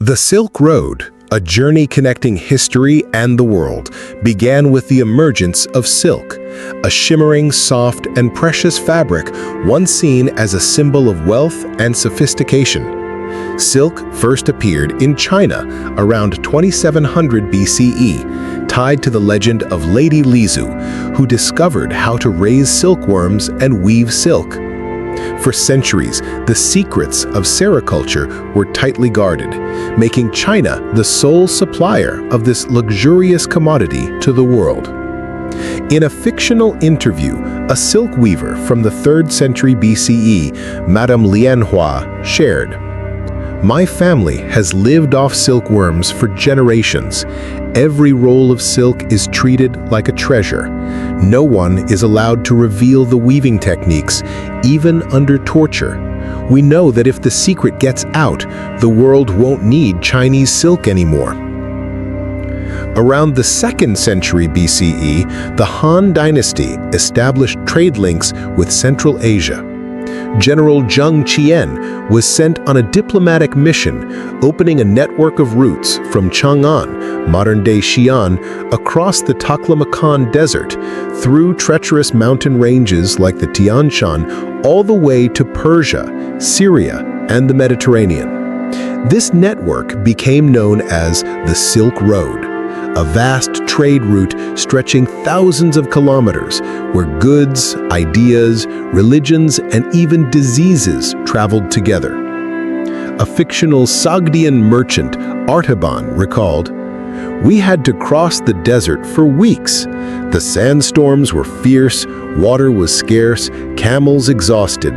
The Silk Road, a journey connecting history and the world, began with the emergence of silk, a shimmering, soft, and precious fabric once seen as a symbol of wealth and sophistication. Silk first appeared in China around 2700 BCE, tied to the legend of Lady Lizu, who discovered how to raise silkworms and weave silk. For centuries, the secrets of sericulture were tightly guarded, making China the sole supplier of this luxurious commodity to the world. In a fictional interview, a silk weaver from the 3rd century BCE, Madame Lianhua, shared, "My family has lived off silkworms for generations. Every roll of silk is treated like a treasure. No one is allowed to reveal the weaving techniques, even under torture. We know that if the secret gets out, the world won't need Chinese silk anymore." Around the 2nd century BCE, the Han Dynasty established trade links with Central Asia. General Zheng Qian was sent on a diplomatic mission, opening a network of routes from Chang'an, modern-day Xi'an, across the Taklamakan Desert, through treacherous mountain ranges like the Tian Shan, all the way to Persia, Syria, and the Mediterranean. This network became known as the Silk Road, a vast trade route stretching thousands of kilometers, where goods, ideas, religions, and even diseases traveled together. A fictional Sogdian merchant, Artaban, recalled, "We had to cross the desert for weeks. The sandstorms were fierce, water was scarce, camels exhausted.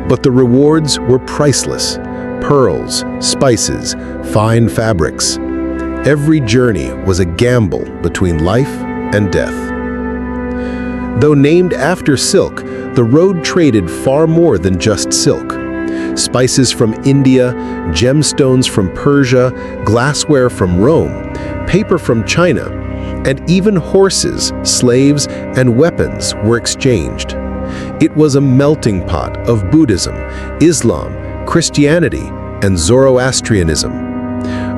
But the rewards were priceless: pearls, spices, fine fabrics. Every journey was a gamble between life and death." Though named after silk, the road traded far more than just silk. Spices from India, gemstones from Persia, glassware from Rome, paper from China, and even horses, slaves, and weapons were exchanged. It was a melting pot of Buddhism, Islam, Christianity, and Zoroastrianism.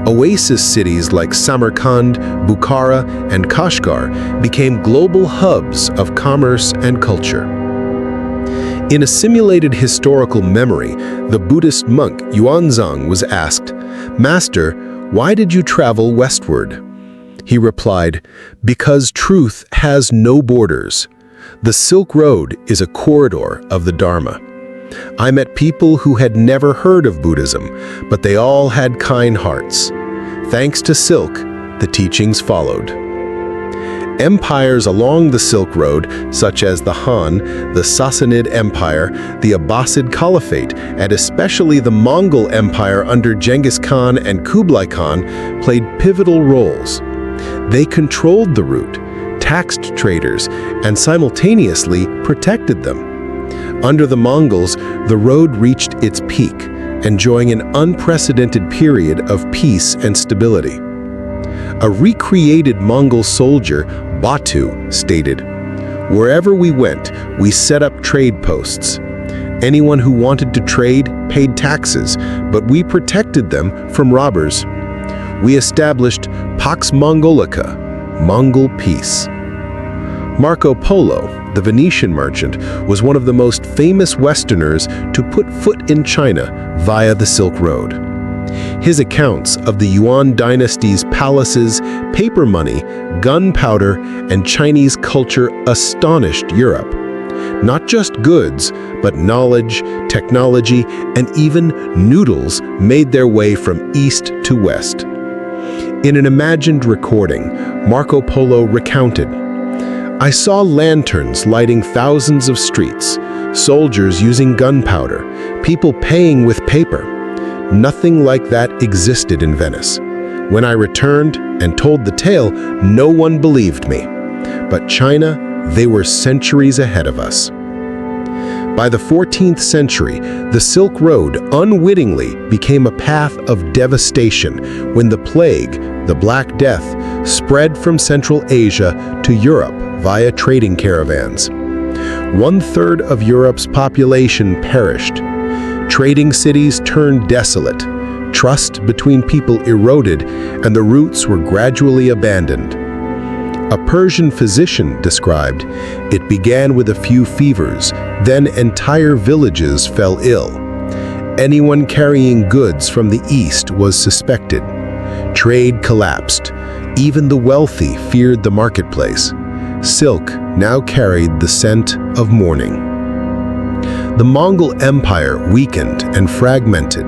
Oasis cities like Samarkand, Bukhara, and Kashgar became global hubs of commerce and culture. In a simulated historical memory, the Buddhist monk Yuanzang was asked, "Master, why did you travel westward?" He replied, "Because truth has no borders. The Silk Road is a corridor of the Dharma. I met people who had never heard of Buddhism, but they all had kind hearts. Thanks to silk, the teachings followed." Empires along the Silk Road, such as the Han, the Sassanid Empire, the Abbasid Caliphate, and especially the Mongol Empire under Genghis Khan and Kublai Khan, played pivotal roles. They controlled the route, taxed traders, and simultaneously protected them. Under the Mongols, the road reached its peak, enjoying an unprecedented period of peace and stability. A recreated Mongol soldier, Batu, stated, "Wherever we went, we set up trade posts. Anyone who wanted to trade paid taxes, but we protected them from robbers. We established Pax Mongolica, Mongol peace." Marco Polo, the Venetian merchant, was one of the most famous Westerners to put foot in China via the Silk Road. His accounts of the Yuan dynasty's palaces, paper money, gunpowder, and Chinese culture astonished Europe. Not just goods, but knowledge, technology, and even noodles made their way from east to west. In an imagined recording, Marco Polo recounted, "I saw lanterns lighting thousands of streets, soldiers using gunpowder, people paying with paper. Nothing like that existed in Venice. When I returned and told the tale, no one believed me. But China, they were centuries ahead of us." By the 14th century, the Silk Road unwittingly became a path of devastation when the plague, the Black Death, spread from Central Asia to Europe via trading caravans. 1/3 of Europe's population perished. Trading cities turned desolate. Trust between people eroded, and the routes were gradually abandoned. A Persian physician described, "It began with a few fevers, then entire villages fell ill. Anyone carrying goods from the east was suspected. Trade collapsed. Even the wealthy feared the marketplace. Silk now carried the scent of mourning." The Mongol Empire weakened and fragmented.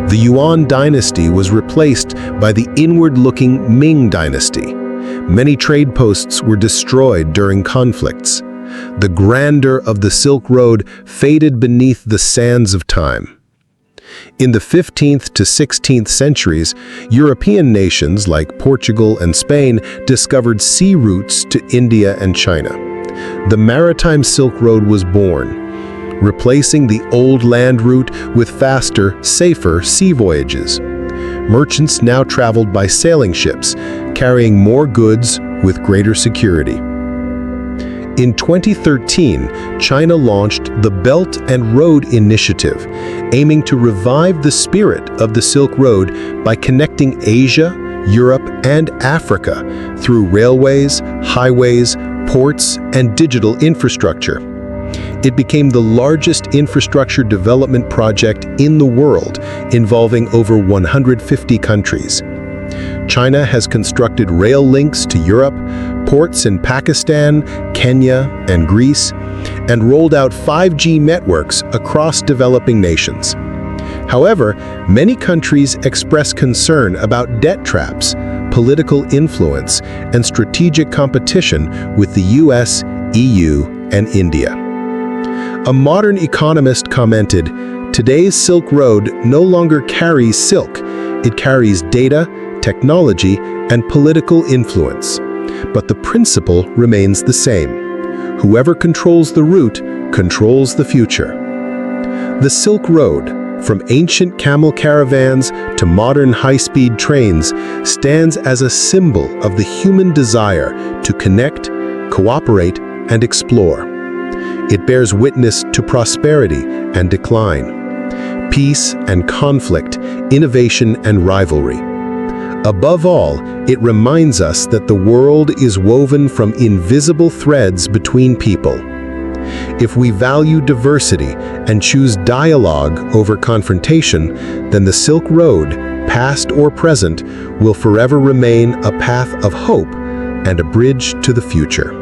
The Yuan dynasty was replaced by the inward-looking Ming dynasty. Many trade posts were destroyed during conflicts. The grandeur of the Silk Road faded beneath the sands of time. In the 15th to 16th centuries, European nations like Portugal and Spain discovered sea routes to India and China. The maritime Silk Road was born, replacing the old land route with faster, safer sea voyages. Merchants now traveled by sailing ships, carrying more goods with greater security. In 2013, China launched the Belt and Road Initiative, aiming to revive the spirit of the Silk Road by connecting Asia, Europe, and Africa through railways, highways, ports, and digital infrastructure. It became the largest infrastructure development project in the world, involving over 150 countries. China has constructed rail links to Europe, ports in Pakistan, Kenya, and Greece, and rolled out 5G networks across developing nations. However, many countries express concern about debt traps, political influence, and strategic competition with the US, EU, and India. A modern economist commented, "Today's Silk Road no longer carries silk. It carries data, technology, and political influence. But the principle remains the same. Whoever controls the route controls the future." The Silk Road, from ancient camel caravans to modern high-speed trains, stands as a symbol of the human desire to connect, cooperate, and explore. It bears witness to prosperity and decline, peace and conflict, innovation and rivalry. Above all, it reminds us that the world is woven from invisible threads between people. If we value diversity and choose dialogue over confrontation, then the Silk Road, past or present, will forever remain a path of hope and a bridge to the future.